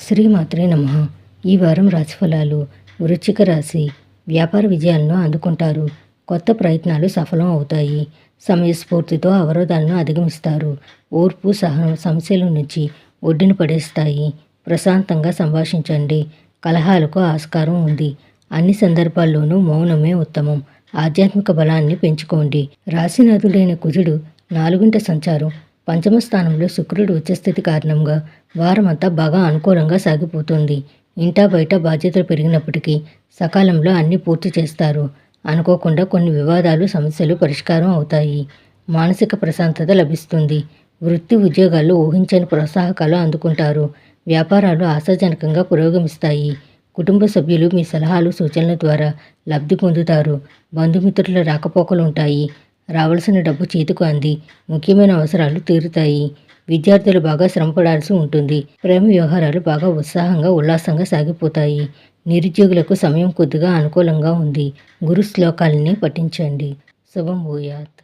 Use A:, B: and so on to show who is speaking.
A: శ్రీమాత్రే నమః. ఈ వారం రాశిఫలాలు. వృశ్చిక రాశి. వ్యాపార విజయాలను అందుకుంటారు. కొత్త ప్రయత్నాలు సఫలం అవుతాయి. సమయస్ఫూర్తితో అవరోధాలను అధిగమిస్తారు. ఓర్పు సహనం సమస్యల నుంచి ఒడ్డున పడేస్తాయి. ప్రశాంతంగా సంభాషించండి. కలహాలకు ఆస్కారం ఉంది. అన్ని సందర్భాల్లోనూ మౌనమే ఉత్తమం. ఆధ్యాత్మిక బలాన్ని పెంచుకోండి. రాశినాథుడైన కుజుడు 4వ సంచారం, పంచమ స్థానంలో శుక్రుడు ఉచ్చస్థితి కారణంగా వారమంతా బాగా అనుకూలంగా సాగిపోతుంది. ఇంటా బయట బాధ్యతలు పెరిగినప్పటికీ సకాలంలో అన్నీ పూర్తి చేస్తారు. అనుకోకుండా కొన్ని వివాదాలు సమస్యలు పరిష్కారం అవుతాయి. మానసిక ప్రశాంతత లభిస్తుంది. వృత్తి ఉద్యోగాల్లో ఊహించని ప్రోత్సాహకాలు అందుకుంటారు. వ్యాపారాలు ఆశాజనకంగా పురోగమిస్తాయి. కుటుంబ సభ్యులు మీ సలహాలు సూచనల ద్వారా లబ్ధి పొందుతారు. బంధుమిత్రుల రాకపోకలు ఉంటాయి. రావాల్సిన డబ్బు చేతికి అంది ముఖ్యమైన అవసరాలు తీరుతాయి. విద్యార్థులు బాగా శ్రమపడాల్సి ఉంటుంది. ప్రేమ వ్యవహారాలు బాగా ఉత్సాహంగా ఉల్లాసంగా సాగిపోతాయి. నిరుద్యోగులకు సమయం కొద్దిగా అనుకూలంగా ఉంది. గురు శ్లోకాలని పఠించండి. శుభం భూయాత్.